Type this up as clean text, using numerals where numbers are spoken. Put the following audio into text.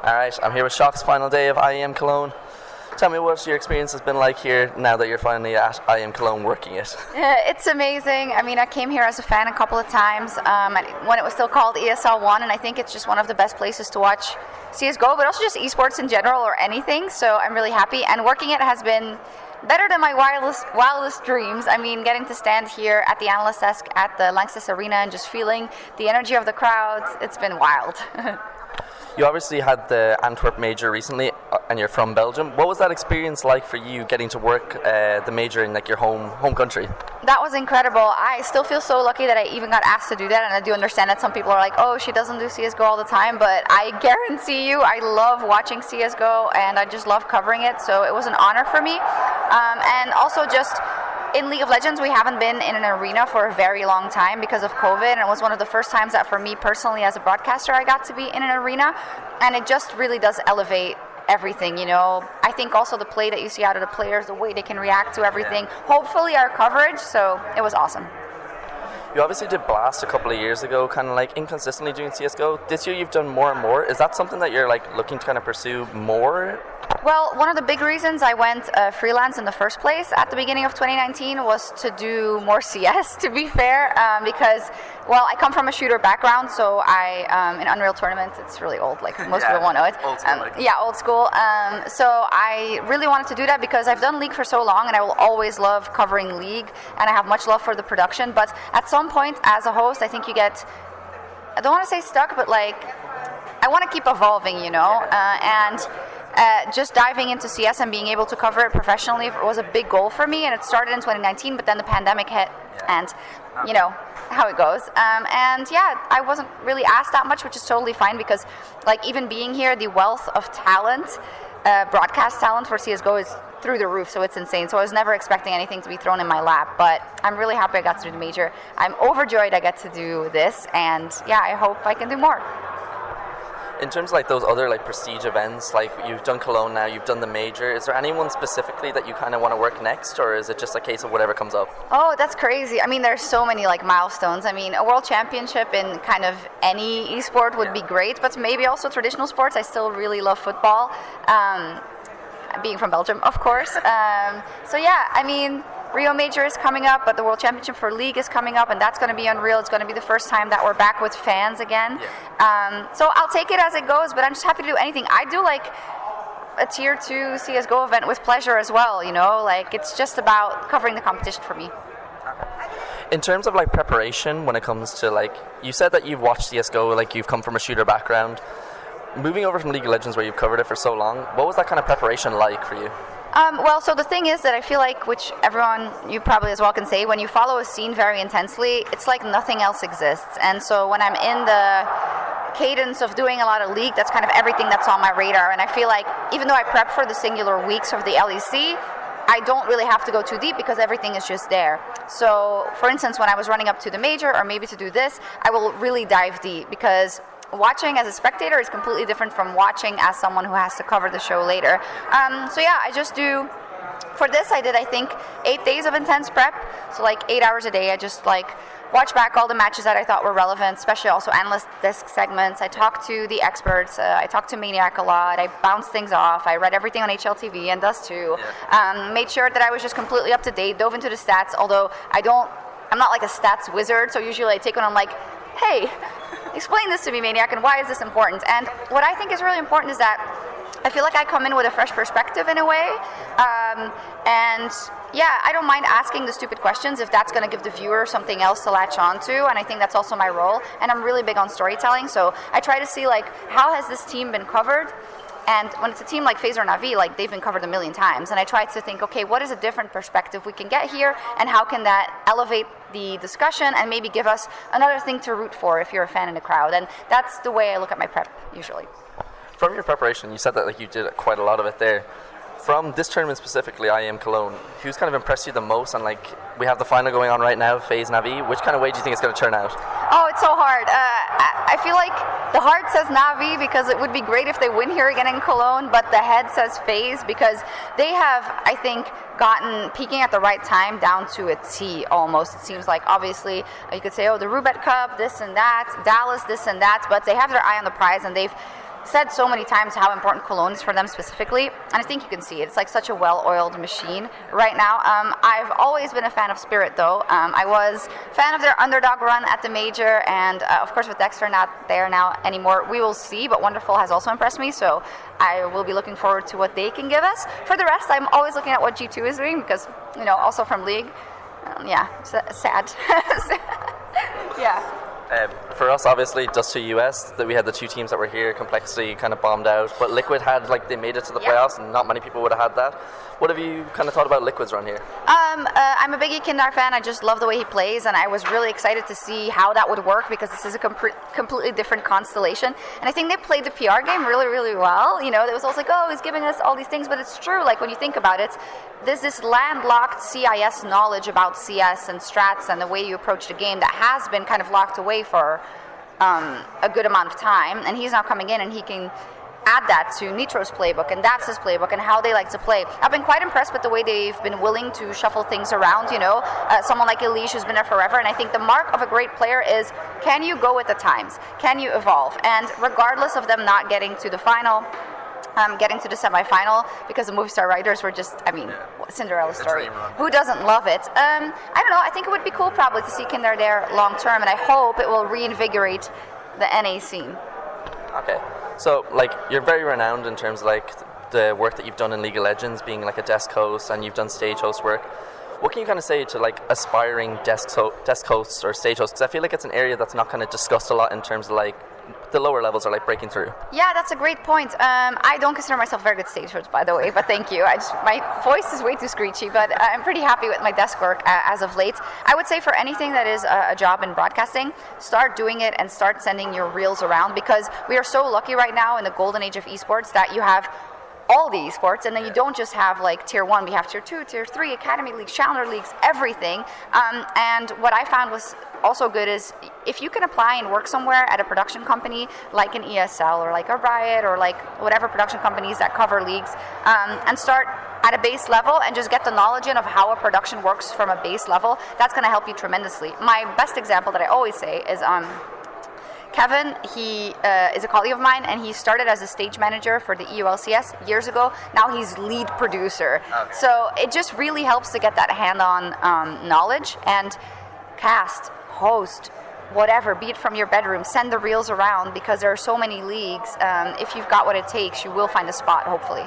Alright, I'm here with Sjoks, final day of IEM Cologne. Tell me what your experience has been like here now that you're finally at IEM Cologne working it. It's amazing. I mean, I came here as a fan a couple of times when it was still called ESL 1, and I think it's just one of the best places to watch Csgo, but also just esports in general or anything, so I'm really happy. And working it has been better than my wildest dreams. I mean, getting to stand here at the analyst desk at the Lanxess Arena and just feeling the energy of the crowds, it's been wild. You obviously had the Antwerp Major recently, and you're from Belgium. What was that experience like for you, getting to work the major in like your home country? That was incredible. I still feel so lucky that I even got asked to do that, and I do understand that some people are like, oh, she doesn't do CSGO all the time, but I guarantee you, I love watching CSGO, and I just love covering it, so it was an honor for me. And also just in League of Legends, we haven't been in an arena for a very long time because of COVID, and it was one of the first times that for me personally as a broadcaster I got to be in an arena, and it just really does elevate everything, you know. I think also the play that you see out of the players, the way they can react to everything, hopefully our coverage, so it was awesome. You obviously did Blast a couple of years ago, kind of like inconsistently doing CSGO. This year you've done more and more. Is that something that you're like looking to kind of pursue more? Well, one of the big reasons I went freelance in the first place at the beginning of 2019 was to do more CS, to be fair, because, well, I come from a shooter background, so I, in Unreal Tournament, it's really old, like most people won't know it. Old school, yeah, old school. So I really wanted to do that because I've done League for so long, and I will always love covering League, and I have much love for the production, but at some point, as a host, I think you get, I don't want to say stuck, but like, I want to keep evolving, you know, just diving into CS and being able to cover it professionally was a big goal for me, and it started in 2019, but then the pandemic hit, and you know how it goes. And yeah, I wasn't really asked that much, which is totally fine because, like, even being here, the wealth of talent, broadcast talent for CSGO is through the roof, so it's insane. So I was never expecting anything to be thrown in my lap, but I'm really happy I got to do the major. I'm overjoyed I get to do this, and yeah, I hope I can do more. In terms of like those other like prestige events, like you've done Cologne now, you've done the major, is there anyone specifically that you kind of want to work next, or is it just a case of whatever comes up? Oh, that's crazy. I mean, there's so many like milestones. I mean, a world championship in kind of any esport would be great, but maybe also traditional sports. I still really love football, being from Belgium, of course. So yeah, I mean, Rio Major is coming up, but the World Championship for League is coming up, and that's going to be unreal. It's going to be the first time that we're back with fans again. So I'll take it as it goes, but I'm just happy to do anything. I do like a Tier 2 CSGO event with pleasure as well, you know? Like, it's just about covering the competition for me. In terms of like preparation, when it comes to like, you said that you've watched CSGO, like you've come from a shooter background. Moving over from League of Legends where you've covered it for so long, what was that kind of preparation like for you? Well, so the thing is that I feel like, which everyone, you probably as well can say, when you follow a scene very intensely, it's like nothing else exists. And so when I'm in the cadence of doing a lot of League, that's kind of everything that's on my radar. And I feel like even though I prep for the singular weeks of the LEC, I don't really have to go too deep because everything is just there. So, for instance, when I was running up to the major or maybe to do this, I will really dive deep because watching as a spectator is completely different from watching as someone who has to cover the show later. So yeah, I just do, for this I did I think 8 days of intense prep, so like 8 hours a day. I just like watch back all the matches that I thought were relevant, especially also analyst desk segments. I talked to the experts, I talked to Maniac a lot, I bounced things off, I read everything on HLTV and Dust too. Made sure that I was just completely up to date, dove into the stats, although I'm not like a stats wizard, so usually I take when I'm like, hey, explain this to me, Maniac, and why is this important? And what I think is really important is that I feel like I come in with a fresh perspective in a way, and yeah, I don't mind asking the stupid questions if that's going to give the viewer something else to latch onto, and I think that's also my role, and I'm really big on storytelling, so I try to see like, how has this team been covered? And when it's a team like FaZe or NAVI, like they've been covered a million times, and I try to think, okay, what is a different perspective we can get here, and how can that elevate the discussion and maybe give us another thing to root for if you're a fan in the crowd? And that's the way I look at my prep usually. From your preparation, you said that like you did quite a lot of it there. From this tournament specifically, IEM Cologne, who's kind of impressed you the most? And like, we have the final going on right now, FaZe NAVI. Which kind of way do you think it's going to turn out? Oh, it's so hard. I feel like the heart says NAVI because it would be great if they win here again in Cologne, but the head says FaZe because they have, I think, gotten peaking at the right time down to a T almost. It seems like, obviously, you could say, oh, the Rubet Cup, this and that, Dallas, this and that, but they have their eye on the prize, and they've said so many times how important Cologne is for them specifically, and I think you can see it. It's like such a well-oiled machine right now. I've always been a fan of Spirit, though. I was a fan of their underdog run at the Major, and of course with Dexter not there now anymore, we will see, but Wonderful has also impressed me, so I will be looking forward to what they can give us. For the rest, I'm always looking at what G2 is doing, because, also from League, sad. Yeah. For us, obviously, Dust to US, that we had the two teams that were here, Complexity kind of bombed out, but Liquid had, they made it to the playoffs, and not many people would have had that. What have you kind of thought about Liquid's run here? I'm a big Kindar fan. I just love the way he plays, and I was really excited to see how that would work, because this is a completely different constellation, and I think they played the PR game really, really well. It was also he's giving us all these things, but it's true, when you think about it, there's this landlocked CIS knowledge about CS and strats and the way you approach the game that has been kind of locked away for a good amount of time, and he's now coming in and he can add that to Nitro's playbook and Dax's playbook and how they like to play. I've been quite impressed with the way they've been willing to shuffle things around, someone like Elise who's been there forever, and I think the mark of a great player is, can you go with the times? Can you evolve? And regardless of them not getting to the final, getting to the semifinal, because the Movistar Riders were just, Cinderella story. Who doesn't love it? I don't know, I think it would be cool probably to see Kindar there long term, and I hope it will reinvigorate the NA scene. Okay, so you're very renowned in terms of the work that you've done in League of Legends, being a desk host, and you've done stage host work. What can you kind of say to aspiring desk hosts or stage hosts? Because I feel like it's an area that's not kind of discussed a lot in terms of the lower levels are breaking through. Yeah, that's a great point. I don't consider myself a very good stage host, by the way, but thank you. My voice is way too screechy, but I'm pretty happy with my desk work as of late. I would say for anything that is a job in broadcasting, start doing it and start sending your reels around, because we are so lucky right now in the golden age of esports that you have all the esports, and then you don't just have tier 1, we have tier 2, tier 3, academy leagues, challenger leagues, everything. And what I found was also good is if you can apply and work somewhere at a production company like an ESL or a Riot or whatever production companies that cover leagues, and start at a base level and just get the knowledge in of how a production works from a base level, that's going to help you tremendously. My best example that I always say is Kevin. He is a colleague of mine, and he started as a stage manager for the EULCS years ago. Now he's lead producer. Okay. So it just really helps to get that hand-on knowledge, and cast, host, whatever, be it from your bedroom, send the reels around, because there are so many leagues. If you've got what it takes, you will find a spot, hopefully.